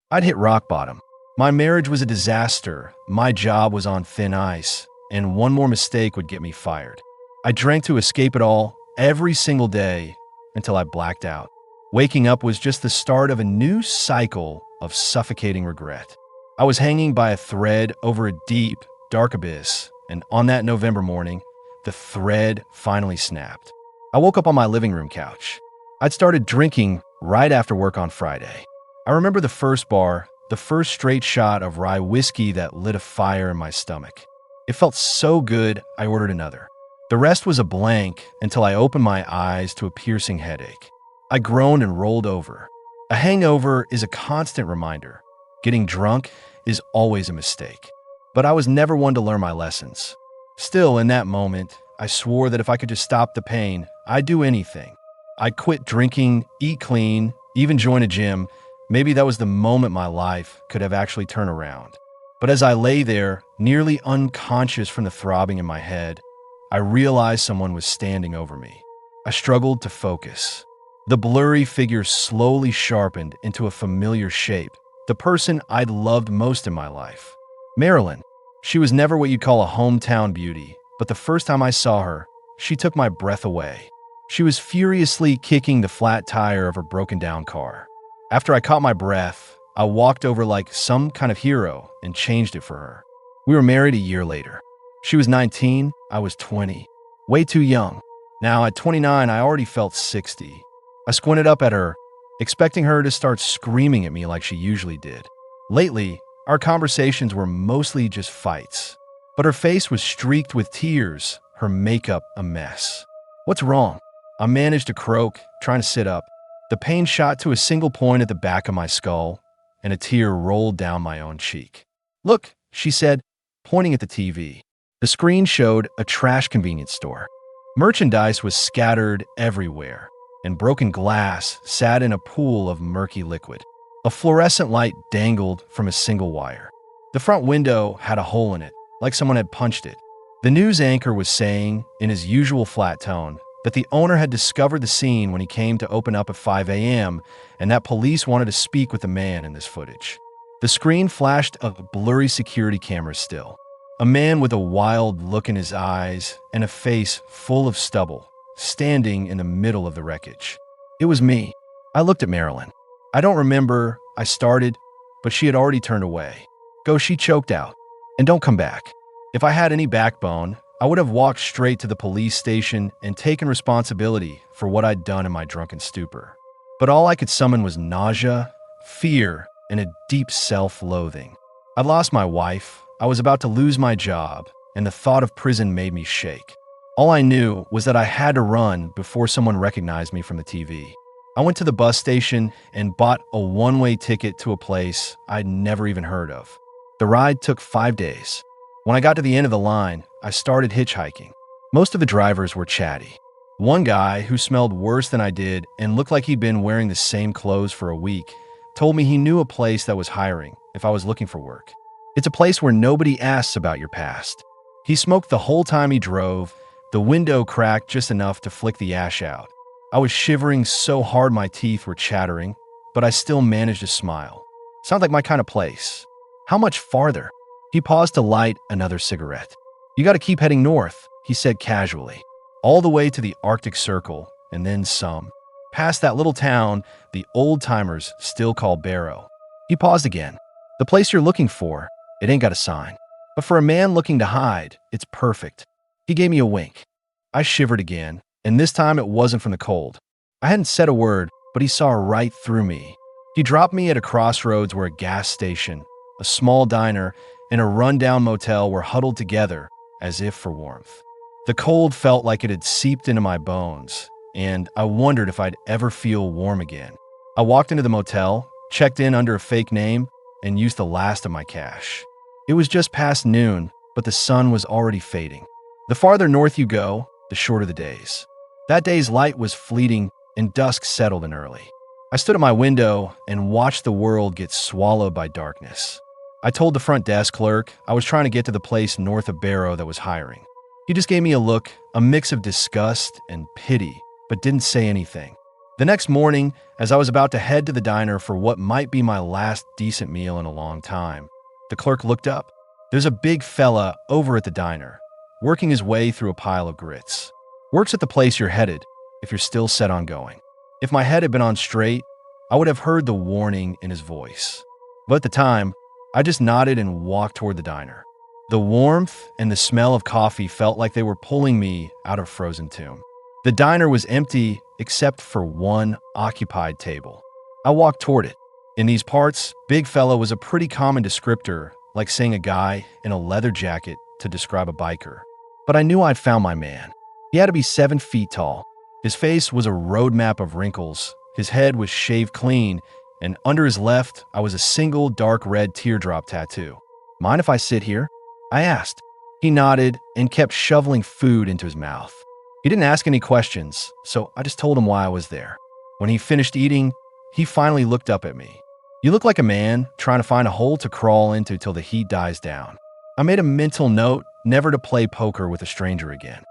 I'd hit rock bottom. My marriage was a disaster, my job was on thin ice, and one more mistake would get me fired. I drank to escape it all every single day until I blacked out. Waking up was just the start of a new cycle of suffocating regret. I was hanging by a thread over a deep, dark abyss, and on that November morning, the thread finally snapped. I woke up on my living room couch. I'd started drinking right after work on Friday. I remember the first bar, the first straight shot of rye whiskey that lit a fire in my stomach. It felt so good, I ordered another. The rest was a blank until I opened my eyes to a piercing headache. I groaned and rolled over. A hangover is a constant reminder. Getting drunk is always a mistake. But I was never one to learn my lessons. Still, in that moment, I swore that if I could just stop the pain, I'd do anything. I'd quit drinking, eat clean, even join a gym. Maybe that was the moment my life could have actually turned around. But as I lay there, nearly unconscious from the throbbing in my head, I realized someone was standing over me. I struggled to focus. The blurry figure slowly sharpened into a familiar shape, the person I'd loved most in my life. Marilyn. She was never what you'd call a hometown beauty, but the first time I saw her, she took my breath away. She was furiously kicking the flat tire of her broken-down car. After I caught my breath, I walked over like some kind of hero and changed it for her. We were married a year later. She was 19, I was 20. Way too young. Now, at 29, I already felt 60. I squinted up at her, expecting her to start screaming at me like she usually did. Lately, our conversations were mostly just fights. But her face was streaked with tears, her makeup a mess. "What's wrong?" I managed to croak, trying to sit up. The pain shot to a single point at the back of my skull, and a tear rolled down my own cheek. "Look," she said, pointing at the TV. The screen showed a trash convenience store. Merchandise was scattered everywhere, and broken glass sat in a pool of murky liquid. A fluorescent light dangled from a single wire. The front window had a hole in it, like someone had punched it. The news anchor was saying, in his usual flat tone, that the owner had discovered the scene when he came to open up at 5 a.m., and that police wanted to speak with the man in this footage. The screen flashed a blurry security camera still. A man with a wild look in his eyes and a face full of stubble, standing in the middle of the wreckage. It was me. I looked at Marilyn. I don't remember, I started, but she had already turned away. "Go," she choked out, "and don't come back." If I had any backbone, I would have walked straight to the police station and taken responsibility for what I'd done in my drunken stupor. But all I could summon was nausea, fear, and a deep self-loathing. I'd lost my wife, I was about to lose my job, and the thought of prison made me shake. All I knew was that I had to run before someone recognized me from the TV. I went to the bus station and bought a one-way ticket to a place I'd never even heard of. The ride took 5 days. When I got to the end of the line, I started hitchhiking. Most of the drivers were chatty. One guy, who smelled worse than I did and looked like he'd been wearing the same clothes for a week, told me he knew a place that was hiring if I was looking for work. "It's a place where nobody asks about your past." He smoked the whole time he drove, the window cracked just enough to flick the ash out. I was shivering so hard my teeth were chattering, but I still managed to smile. "Sounds like my kind of place. How much farther?" He paused to light another cigarette. "You got to keep heading north," he said casually. "All the way to the Arctic Circle, and then some. Past that little town the old-timers still call Barrow." He paused again. "The place you're looking for, it ain't got a sign. But for a man looking to hide, it's perfect." He gave me a wink. I shivered again, and this time it wasn't from the cold. I hadn't said a word, but he saw right through me. He dropped me at a crossroads where a gas station, a small diner, and a rundown motel were huddled together, as if for warmth. The cold felt like it had seeped into my bones, and I wondered if I'd ever feel warm again. I walked into the motel, checked in under a fake name, and used the last of my cash. It was just past noon, but the sun was already fading. The farther north you go, the shorter the days. That day's light was fleeting, and dusk settled in early. I stood at my window and watched the world get swallowed by darkness. I told the front desk clerk I was trying to get to the place north of Barrow that was hiring. He just gave me a look, a mix of disgust and pity, but didn't say anything. The next morning, as I was about to head to the diner for what might be my last decent meal in a long time, the clerk looked up. There's a big fella over at the diner, working his way through a pile of grits. Works at the place you're headed, if you're still set on going. If my head had been on straight, I would have heard the warning in his voice. But at the time, I just nodded and walked toward the diner. The warmth and the smell of coffee felt like they were pulling me out of frozen tomb. The diner was empty except for one occupied table. I walked toward it. In these parts, big fella was a pretty common descriptor, like saying a guy in a leather jacket to describe a biker. But I knew I'd found my man. He had to be 7 feet tall. His face was a roadmap of wrinkles. His head was shaved clean, and under his left, I was a single dark red teardrop tattoo. Mind if I sit here? I asked. He nodded and kept shoveling food into his mouth. He didn't ask any questions, so I just told him why I was there. When he finished eating, he finally looked up at me. You look like a man trying to find a hole to crawl into till the heat dies down. I made a mental note never to play poker with a stranger again.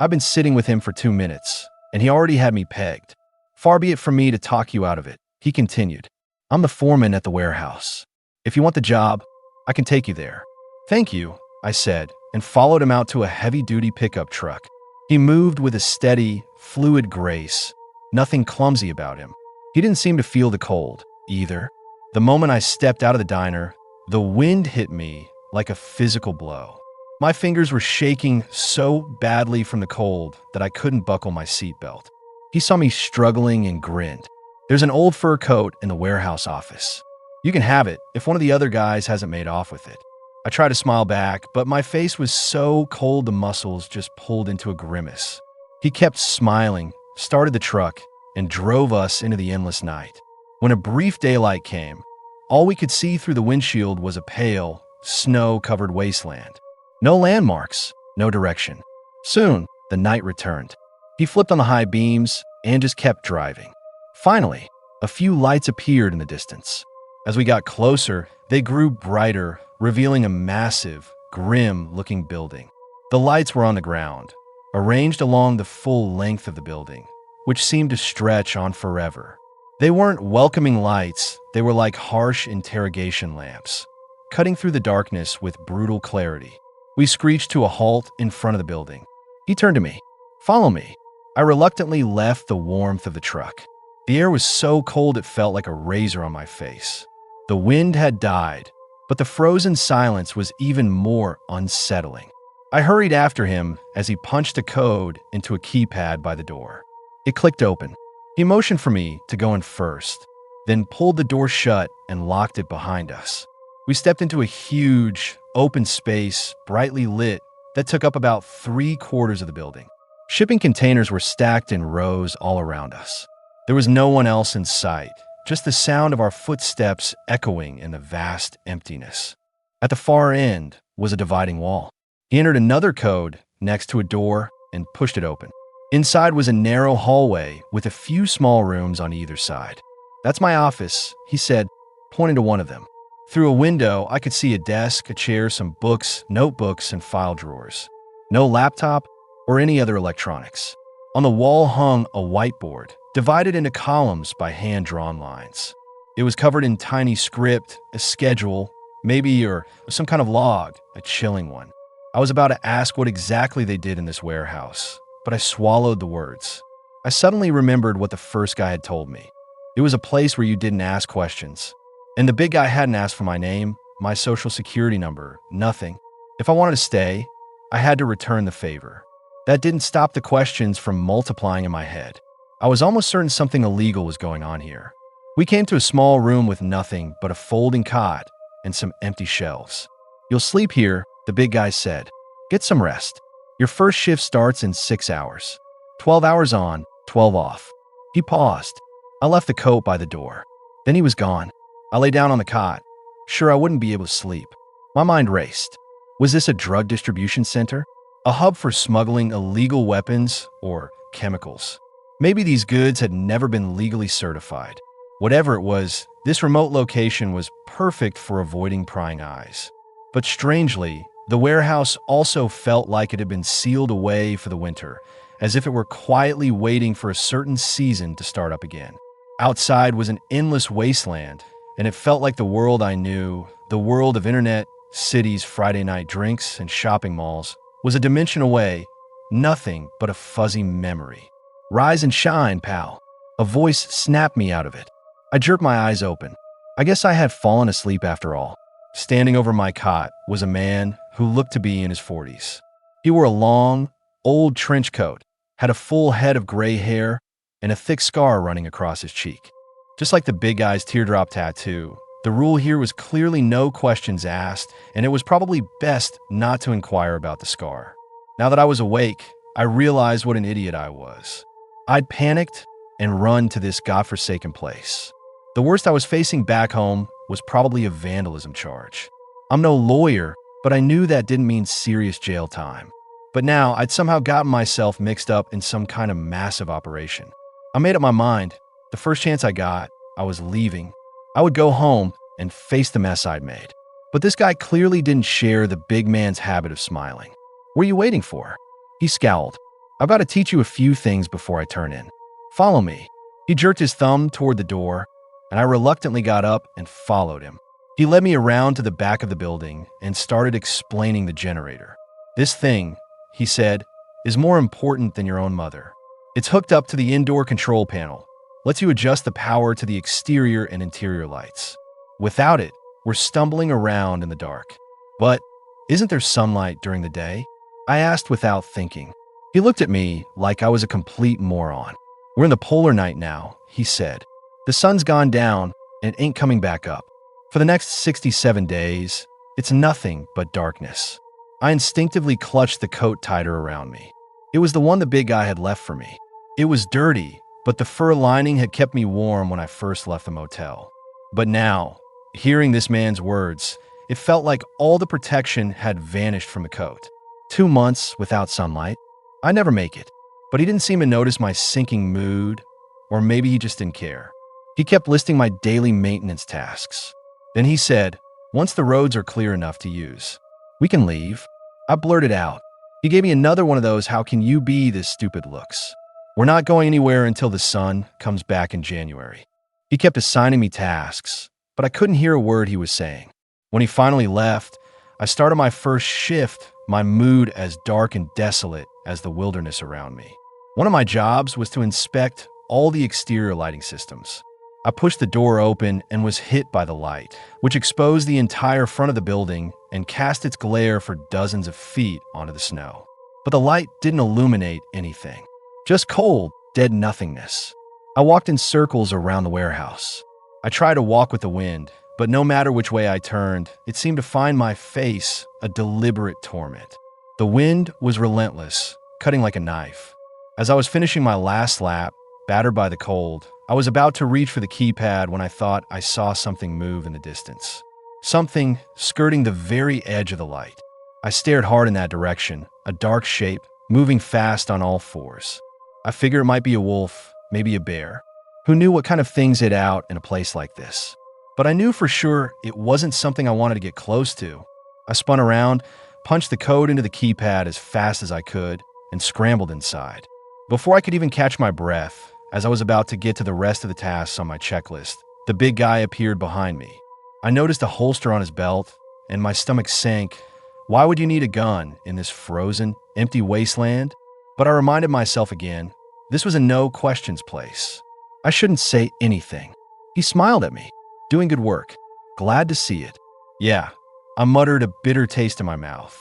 I've been sitting with him for 2 minutes, and he already had me pegged. Far be it from me to talk you out of it, he continued. I'm the foreman at the warehouse. If you want the job, I can take you there. Thank you, I said, and followed him out to a heavy-duty pickup truck. He moved with a steady, fluid grace, nothing clumsy about him. He didn't seem to feel the cold, either. The moment I stepped out of the diner, the wind hit me like a physical blow. My fingers were shaking so badly from the cold that I couldn't buckle my seatbelt. He saw me struggling and grinned. There's an old fur coat in the warehouse office. You can have it if one of the other guys hasn't made off with it. I tried to smile back, but my face was so cold the muscles just pulled into a grimace. He kept smiling, started the truck, and drove us into the endless night. When a brief daylight came, all we could see through the windshield was a pale, snow-covered wasteland. No landmarks, no direction. Soon, the night returned. He flipped on the high beams and just kept driving. Finally, a few lights appeared in the distance. As we got closer, they grew brighter, revealing a massive, grim-looking building. The lights were on the ground, arranged along the full length of the building, which seemed to stretch on forever. They weren't welcoming lights, they were like harsh interrogation lamps, cutting through the darkness with brutal clarity. We screeched to a halt in front of the building. He turned to me. Follow me. I reluctantly left the warmth of the truck. The air was so cold it felt like a razor on my face. The wind had died, but the frozen silence was even more unsettling. I hurried after him as he punched a code into a keypad by the door. It clicked open. He motioned for me to go in first, then pulled the door shut and locked it behind us. We stepped into a huge, open space, brightly lit, that took up about 3/4 of the building. Shipping containers were stacked in rows all around us. There was no one else in sight, just the sound of our footsteps echoing in the vast emptiness. At the far end was a dividing wall. He entered another code next to a door and pushed it open. Inside was a narrow hallway with a few small rooms on either side. That's my office, he said, pointing to one of them. Through a window, I could see a desk, a chair, some books, notebooks, and file drawers. No laptop or any other electronics. On the wall hung a whiteboard, divided into columns by hand-drawn lines. It was covered in tiny script, a schedule, maybe, or some kind of log, a chilling one. I was about to ask what exactly they did in this warehouse, but I swallowed the words. I suddenly remembered what the first guy had told me. It was a place where you didn't ask questions. And the big guy hadn't asked for my name, my social security number, nothing. If I wanted to stay, I had to return the favor. That didn't stop the questions from multiplying in my head. I was almost certain something illegal was going on here. We came to a small room with nothing but a folding cot and some empty shelves. You'll sleep here, the big guy said. Get some rest. Your first shift starts in 6 hours. 12 hours on, 12 off. He paused. I left the coat by the door. Then he was gone. I lay down on the cot. Sure, I wouldn't be able to sleep. My mind raced. Was this a drug distribution center? A hub for smuggling illegal weapons or chemicals? Maybe these goods had never been legally certified. Whatever it was, this remote location was perfect for avoiding prying eyes. But strangely, the warehouse also felt like it had been sealed away for the winter, as if it were quietly waiting for a certain season to start up again. Outside was an endless wasteland, and it felt like the world I knew, the world of internet, cities, Friday night drinks, and shopping malls, was a dimension away, nothing but a fuzzy memory. "Rise and shine, pal." A voice snapped me out of it. I jerked my eyes open. I guess I had fallen asleep after all. Standing over my cot was a man who looked to be in his 40s. He wore a long, old trench coat, had a full head of gray hair, and a thick scar running across his cheek. Just like the big guy's teardrop tattoo, the rule here was clearly no questions asked, and it was probably best not to inquire about the scar. Now that I was awake, I realized what an idiot I was. I'd panicked and run to this godforsaken place. The worst I was facing back home was probably a vandalism charge. I'm no lawyer, but I knew that didn't mean serious jail time. But now I'd somehow gotten myself mixed up in some kind of massive operation. I made up my mind. The first chance I got, I was leaving. I would go home and face the mess I'd made. But this guy clearly didn't share the big man's habit of smiling. "What are you waiting for?" He scowled. "I've got to teach you a few things before I turn in. Follow me." He jerked his thumb toward the door, and I reluctantly got up and followed him. He led me around to the back of the building and started explaining the generator. "This thing," he said, "is more important than your own mother. It's hooked up to the indoor control panel, lets you adjust the power to the exterior and interior lights. Without it, we're stumbling around in the dark." "But isn't there sunlight during the day?" I asked without thinking. He looked at me like I was a complete moron. "We're in the polar night now," he said. "The sun's gone down and it ain't coming back up. For the next 67 days, it's nothing but darkness." I instinctively clutched the coat tighter around me. It was the one the big guy had left for me. It was dirty, but the fur lining had kept me warm when I first left the motel. But now, hearing this man's words, it felt like all the protection had vanished from the coat. 2 months without sunlight. I never make it. But he didn't seem to notice my sinking mood, or maybe he just didn't care. He kept listing my daily maintenance tasks. Then he said, "Once the roads are clear enough to use, we can leave." I blurted out. He gave me another one of those "how can you be this stupid" looks. "We're not going anywhere until the sun comes back in January." He kept assigning me tasks, but I couldn't hear a word he was saying. When he finally left, I started my first shift, my mood as dark and desolate as the wilderness around me. One of my jobs was to inspect all the exterior lighting systems. I pushed the door open and was hit by the light, which exposed the entire front of the building and cast its glare for dozens of feet onto the snow. But the light didn't illuminate anything. Just cold, dead nothingness. I walked in circles around the warehouse. I tried to walk with the wind, but no matter which way I turned, it seemed to find my face a deliberate torment. The wind was relentless, cutting like a knife. As I was finishing my last lap, battered by the cold, I was about to reach for the keypad when I thought I saw something move in the distance. Something skirting the very edge of the light. I stared hard in that direction, a dark shape, moving fast on all fours. I figured it might be a wolf, maybe a bear. Who knew what kind of things hid out in a place like this? But I knew for sure it wasn't something I wanted to get close to. I spun around, punched the code into the keypad as fast as I could, and scrambled inside. Before I could even catch my breath, as I was about to get to the rest of the tasks on my checklist, the big guy appeared behind me. I noticed a holster on his belt, and my stomach sank. Why would you need a gun in this frozen, empty wasteland? But I reminded myself again, this was a no-questions place. I shouldn't say anything. He smiled at me. "Doing good work. Glad to see it." "Yeah," I muttered, a bitter taste in my mouth.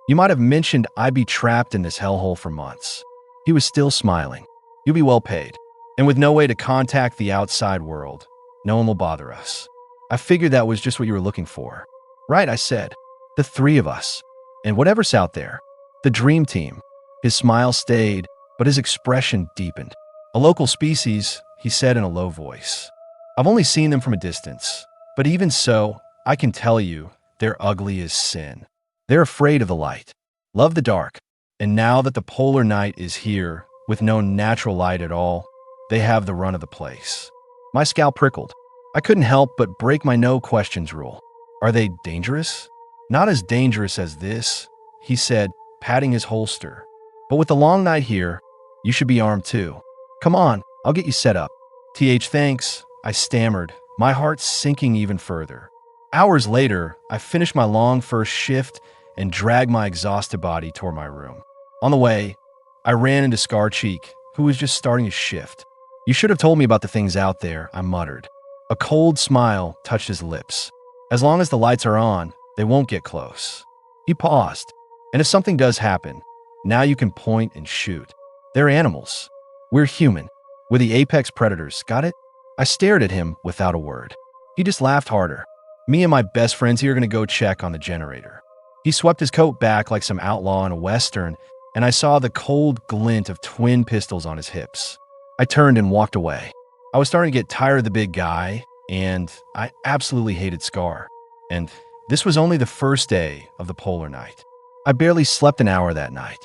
"You might have mentioned I'd be trapped in this hellhole for months." He was still smiling. "You'll be well paid. And with no way to contact the outside world, no one will bother us." "I figured that was just what you were looking for." "Right," I said. "The three of us. And whatever's out there. The dream team." His smile stayed, but his expression deepened. "A local species," he said in a low voice. "I've only seen them from a distance, but even so, I can tell you, they're ugly as sin. They're afraid of the light, love the dark, and now that the polar night is here, with no natural light at all, they have the run of the place." My scalp prickled. I couldn't help but break my no questions rule. "Are they dangerous?" "Not as dangerous as this," he said, patting his holster. "But with the long night here, You should be armed too. Come on, I'll get you set up. Thanks, I stammered, my heart sinking even further. Hours later, I finished my long first shift and dragged my exhausted body toward my room. On the way, I ran into Scar Cheek, who was just starting his shift. You should have told me about the things out there, I muttered. A cold smile touched his lips. As long as the lights are on, they won't get close. He paused. And if something does happen, now you can point and shoot. They're animals. We're human. We're the apex predators, got it? I stared at him without a word. He just laughed harder. Me and my best friends here are going to go check on the generator. He swept his coat back like some outlaw in a western, and I saw the cold glint of twin pistols on his hips. I turned and walked away. I was starting to get tired of the big guy, and I absolutely hated Scar. And this was only the first day of the polar night. I barely slept an hour that night.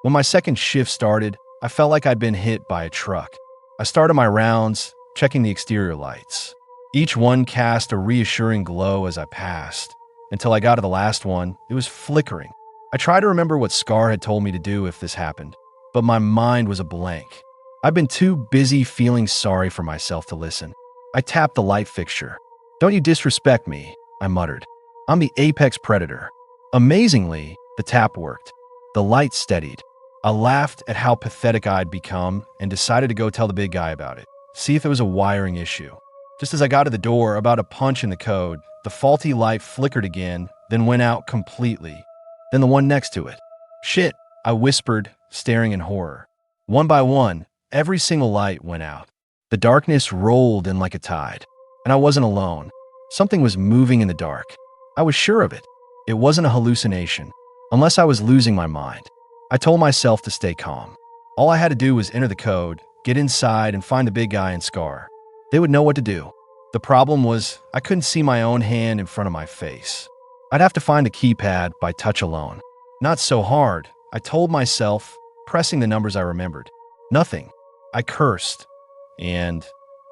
When my second shift started, I felt like I'd been hit by a truck. I started my rounds, checking the exterior lights. Each one cast a reassuring glow as I passed. Until I got to the last one, it was flickering. I tried to remember what Scar had told me to do if this happened, but my mind was a blank. I've been too busy feeling sorry for myself to listen. I tapped the light fixture. Don't you disrespect me, I muttered. I'm the apex predator. Amazingly, the tap worked. The light steadied. I laughed at how pathetic I'd become and decided to go tell the big guy about it, see if it was a wiring issue. Just as I got to the door, about to punch in the code, the faulty light flickered again, then went out completely. Then the one next to it. Shit, I whispered, staring in horror. One by one, every single light went out. The darkness rolled in like a tide. And I wasn't alone. Something was moving in the dark. I was sure of it. It wasn't a hallucination, unless I was losing my mind. I told myself to stay calm. All I had to do was enter the code, get inside, and find the big guy and Scar. They would know what to do. The problem was, I couldn't see my own hand in front of my face. I'd have to find the keypad by touch alone. Not so hard, I told myself, pressing the numbers I remembered. Nothing. I cursed. And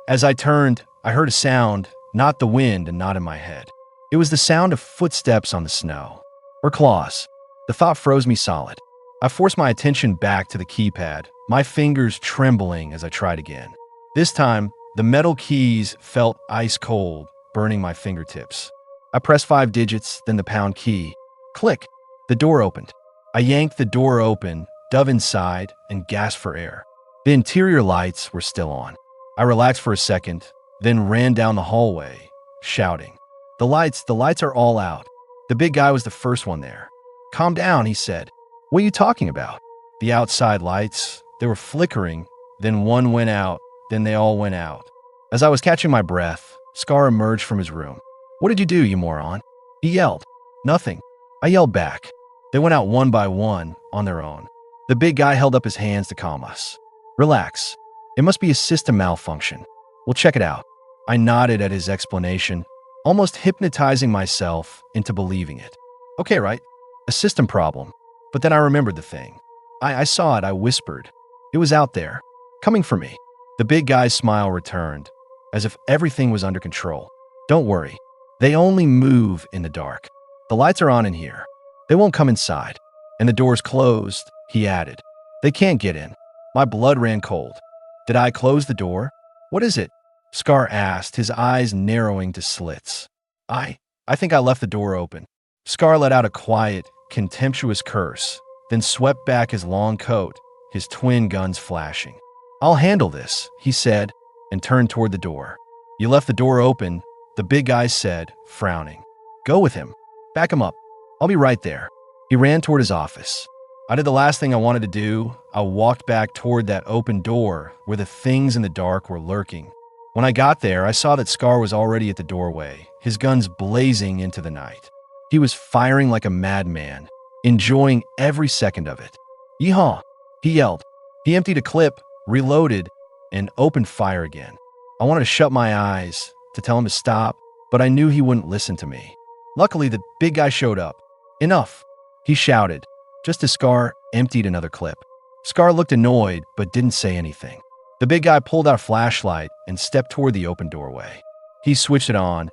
as I turned, I heard a sound, not the wind and not in my head. It was the sound of footsteps on the snow. Or claws. The thought froze me solid. I forced my attention back to the keypad, my fingers trembling as I tried again. This time, the metal keys felt ice cold, burning my fingertips. I pressed 5 digits, then the pound key. Click! The door opened. I yanked the door open, dove inside, and gasped for air. The interior lights were still on. I relaxed for a second, then ran down the hallway, shouting. The lights are all out. The big guy was the first one there. Calm down, he said. What are you talking about? The outside lights, they were flickering, then one went out, then they all went out. As I was catching my breath, Scar emerged from his room. What did you do, you moron? He yelled. Nothing. I yelled back. They went out one by one, on their own. The big guy held up his hands to calm us. Relax. It must be a system malfunction. We'll check it out. I nodded at his explanation, almost hypnotizing myself into believing it. Okay, right? A system problem. But then I remembered the thing. I saw it, I whispered. It was out there, coming for me. The big guy's smile returned, as if everything was under control. Don't worry. They only move in the dark. The lights are on in here. They won't come inside. And the door's closed, he added. They can't get in. My blood ran cold. Did I close the door? What is it? Scar asked, his eyes narrowing to slits. I think I left the door open. Scar let out a quiet, contemptuous curse, then swept back his long coat, his twin guns flashing. I'll handle this, he said, and turned toward the door. You left the door open, the big guy said, frowning. Go with him. Back him up. I'll be right there. He ran toward his office. I did the last thing I wanted to do. I walked back toward that open door where the things in the dark were lurking. When I got there, I saw that Scar was already at the doorway, his guns blazing into the night. He was firing like a madman, enjoying every second of it. Yeehaw! He yelled. He emptied a clip, reloaded, and opened fire again. I wanted to shut my eyes, to tell him to stop, but I knew he wouldn't listen to me. Luckily, the big guy showed up. Enough! He shouted, just as Scar emptied another clip. Scar looked annoyed, but didn't say anything. The big guy pulled out a flashlight and stepped toward the open doorway. He switched it on,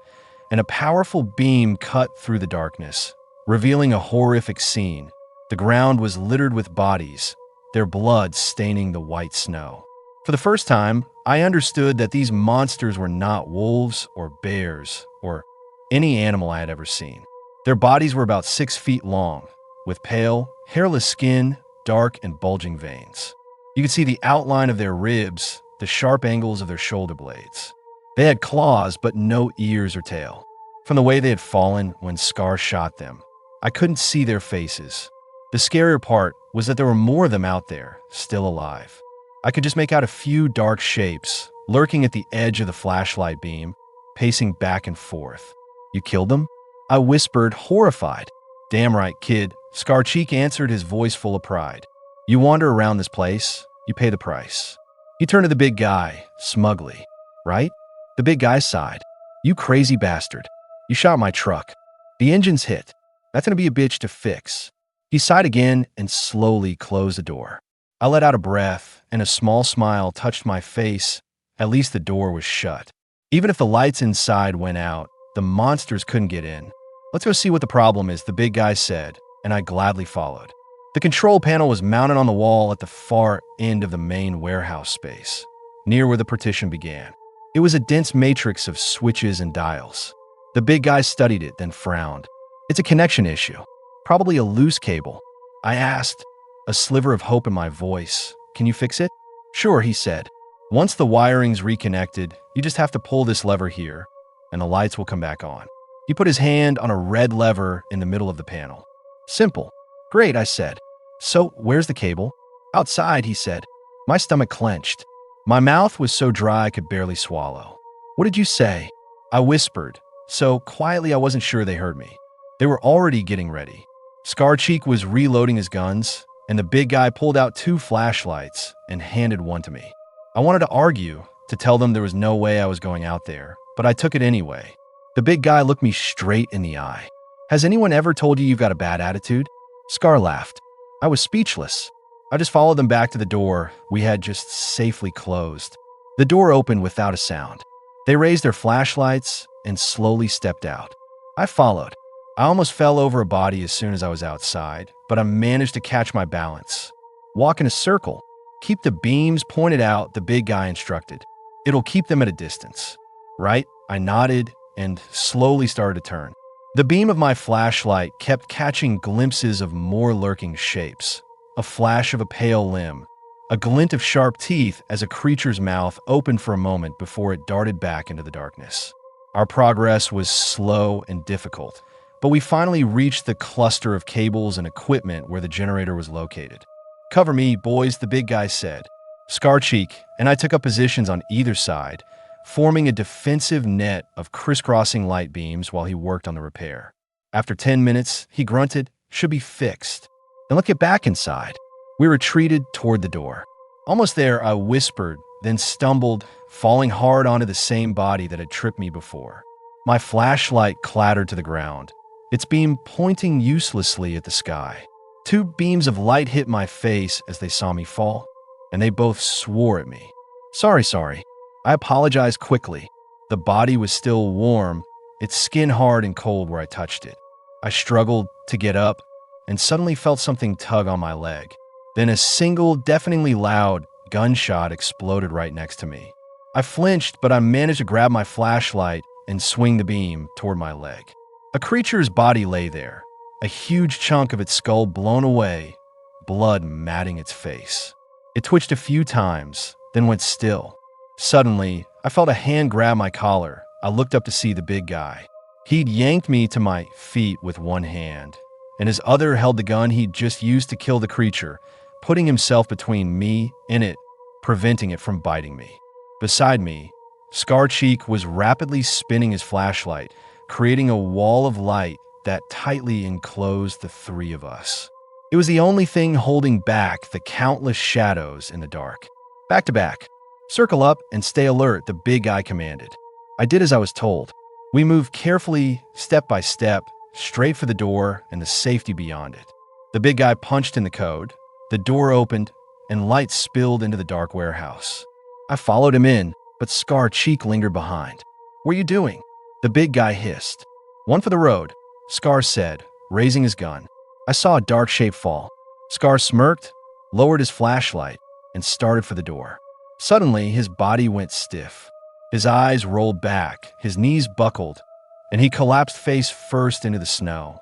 and a powerful beam cut through the darkness, revealing a horrific scene. The ground was littered with bodies, their blood staining the white snow. For the first time, I understood that these monsters were not wolves or bears or any animal I had ever seen. Their bodies were about 6 feet long, with pale, hairless skin, dark and bulging veins. You could see the outline of their ribs, the sharp angles of their shoulder blades. They had claws, but no ears or tail. From the way they had fallen when Scar shot them, I couldn't see their faces. The scarier part was that there were more of them out there, still alive. I could just make out a few dark shapes, lurking at the edge of the flashlight beam, pacing back and forth. "You killed them?" I whispered, horrified. "Damn right, kid," Scar Cheek answered, his voice full of pride. "You wander around this place, you pay the price." He turned to the big guy, smugly. "Right?" The big guy sighed. "You crazy bastard. You shot my truck. The engine's hit. That's gonna be a bitch to fix." He sighed again and slowly closed the door. I let out a breath, and a small smile touched my face. At least the door was shut. Even if the lights inside went out, the monsters couldn't get in. "Let's go see what the problem is," the big guy said, and I gladly followed. The control panel was mounted on the wall at the far end of the main warehouse space, near where the partition began. It was a dense matrix of switches and dials. The big guy studied it, then frowned. "It's a connection issue. Probably a loose cable." I asked, a sliver of hope in my voice. "Can you fix it?" "Sure," he said. "Once the wiring's reconnected, you just have to pull this lever here, and the lights will come back on." He put his hand on a red lever in the middle of the panel. "Simple." "Great," I said. "So, where's the cable?" "Outside," he said. My stomach clenched. My mouth was so dry I could barely swallow. "What did you say?" I whispered, so quietly I wasn't sure they heard me. They were already getting ready. Scar Cheek was reloading his guns, and the big guy pulled out 2 flashlights and handed one to me. I wanted to argue, to tell them there was no way I was going out there, but I took it anyway. The big guy looked me straight in the eye. "Has anyone ever told you you've got a bad attitude?" Scar laughed. I was speechless. I just followed them back to the door we had just safely closed. The door opened without a sound. They raised their flashlights and slowly stepped out. I followed. I almost fell over a body as soon as I was outside, but I managed to catch my balance. "Walk in a circle. Keep the beams pointed out," the big guy instructed. "It'll keep them at a distance." "Right?" I nodded and slowly started to turn. The beam of my flashlight kept catching glimpses of more lurking shapes. A flash of a pale limb, a glint of sharp teeth as a creature's mouth opened for a moment before it darted back into the darkness. Our progress was slow and difficult, but we finally reached the cluster of cables and equipment where the generator was located. "Cover me, boys," the big guy said. Scar Cheek and I took up positions on either side, forming a defensive net of crisscrossing light beams while he worked on the repair. After 10 minutes, he grunted, "Should be fixed." "Then let's get back inside." We retreated toward the door. Almost there, I whispered, then stumbled, falling hard onto the same body that had tripped me before. My flashlight clattered to the ground, its beam pointing uselessly at the sky. 2 beams of light hit my face as they saw me fall, and they both swore at me. Sorry. I apologized quickly. The body was still warm, its skin hard and cold where I touched it. I struggled to get up and suddenly felt something tug on my leg. Then a single, deafeningly loud gunshot exploded right next to me. I flinched, but I managed to grab my flashlight and swing the beam toward my leg. A creature's body lay there, a huge chunk of its skull blown away, blood matting its face. It twitched a few times, then went still. Suddenly, I felt a hand grab my collar. I looked up to see the big guy. He'd yanked me to my feet with one hand, and his other held the gun he'd just used to kill the creature, putting himself between me and it, preventing it from biting me. Beside me, Scar Cheek was rapidly spinning his flashlight, creating a wall of light that tightly enclosed the 3 of us. It was the only thing holding back the countless shadows in the dark. "Back to back. Circle up and stay alert," the big guy commanded. I did as I was told. We moved carefully, step by step, straight for the door and the safety beyond it. The big guy punched in the code, the door opened, and light spilled into the dark warehouse. I followed him in, but Scar Cheek lingered behind. "What are you doing?" the big guy hissed. "One for the road," Scar said, raising his gun. I saw a dark shape fall. Scar smirked, lowered his flashlight, and started for the door. Suddenly, his body went stiff. His eyes rolled back, his knees buckled, and he collapsed face first into the snow.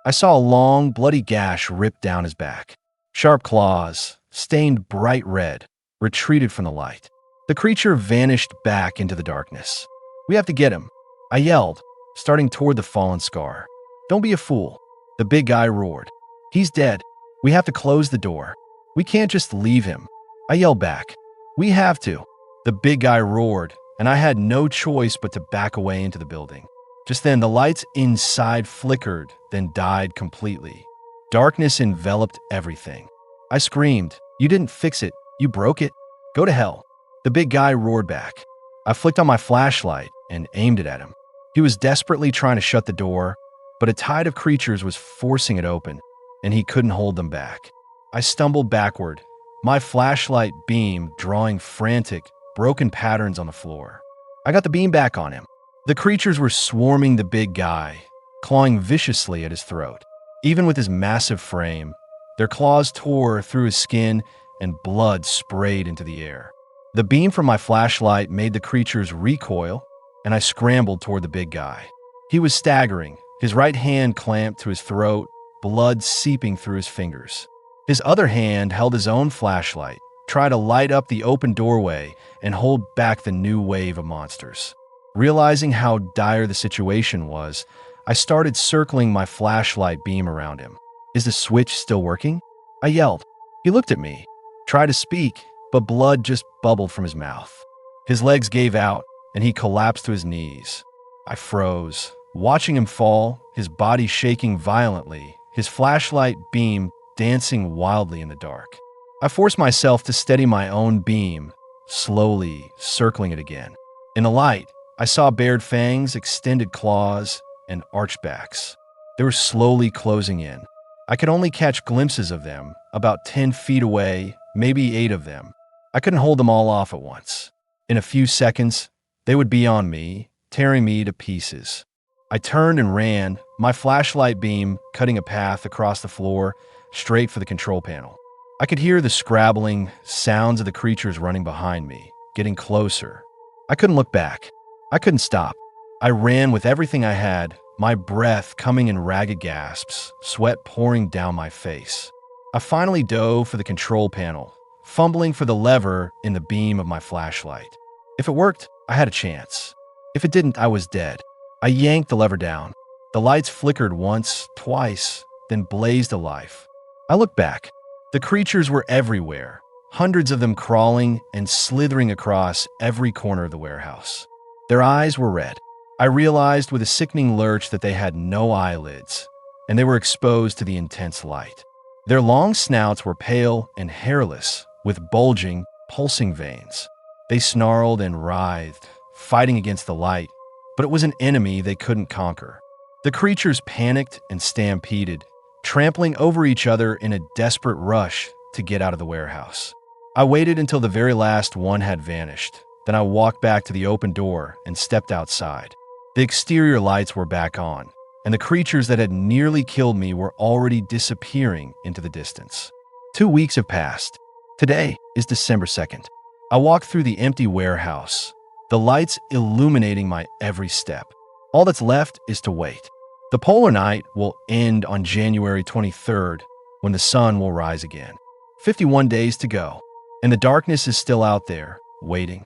I saw a long, bloody gash rip down his back. Sharp claws, stained bright red, retreated from the light. The creature vanished back into the darkness. "We have to get him," I yelled, starting toward the fallen scar. "Don't be a fool," the big guy roared. "He's dead. We have to close the door. We can't just leave him," I yelled back. "We have to," the big guy roared, and I had no choice but to back away into the building. Just then, the lights inside flickered, then died completely. Darkness enveloped everything. I screamed, "You didn't fix it. You broke it. Go to hell," the big guy roared back. I flicked on my flashlight and aimed it at him. He was desperately trying to shut the door, but a tide of creatures was forcing it open, and he couldn't hold them back. I stumbled backward, my flashlight beam drawing frantic, broken patterns on the floor. I got the beam back on him. The creatures were swarming the big guy, clawing viciously at his throat. Even with his massive frame, their claws tore through his skin and blood sprayed into the air. The beam from my flashlight made the creatures recoil, and I scrambled toward the big guy. He was staggering, his right hand clamped to his throat, blood seeping through his fingers. His other hand held his own flashlight, trying to light up the open doorway and hold back the new wave of monsters. Realizing how dire the situation was, I started circling my flashlight beam around him. "Is the switch still working?" I yelled. He looked at me, tried to speak, but blood just bubbled from his mouth. His legs gave out, and he collapsed to his knees. I froze, watching him fall, his body shaking violently, his flashlight beam dancing wildly in the dark. I forced myself to steady my own beam, slowly circling it again. In the light, I saw bared fangs, extended claws, and arched backs. They were slowly closing in. I could only catch glimpses of them, about 10 feet away, maybe 8 of them. I couldn't hold them all off at once. In a few seconds, they would be on me, tearing me to pieces. I turned and ran, my flashlight beam cutting a path across the floor, straight for the control panel. I could hear the scrabbling sounds of the creatures running behind me, getting closer. I couldn't look back. I couldn't stop. I ran with everything I had, my breath coming in ragged gasps, sweat pouring down my face. I finally dove for the control panel, fumbling for the lever in the beam of my flashlight. If it worked, I had a chance. If it didn't, I was dead. I yanked the lever down. The lights flickered once, twice, then blazed to life. I looked back. The creatures were everywhere, hundreds of them crawling and slithering across every corner of the warehouse. Their eyes were red. I realized with a sickening lurch that they had no eyelids, and they were exposed to the intense light. Their long snouts were pale and hairless, with bulging, pulsing veins. They snarled and writhed, fighting against the light, but it was an enemy they couldn't conquer. The creatures panicked and stampeded, trampling over each other in a desperate rush to get out of the warehouse. I waited until the very last one had vanished. Then I walked back to the open door and stepped outside. The exterior lights were back on, and the creatures that had nearly killed me were already disappearing into the distance. 2 weeks have passed. Today is December 2nd. I walked through the empty warehouse, the lights illuminating my every step. All that's left is to wait. The polar night will end on January 23rd, when the sun will rise again. 51 days to go, and the darkness is still out there, waiting.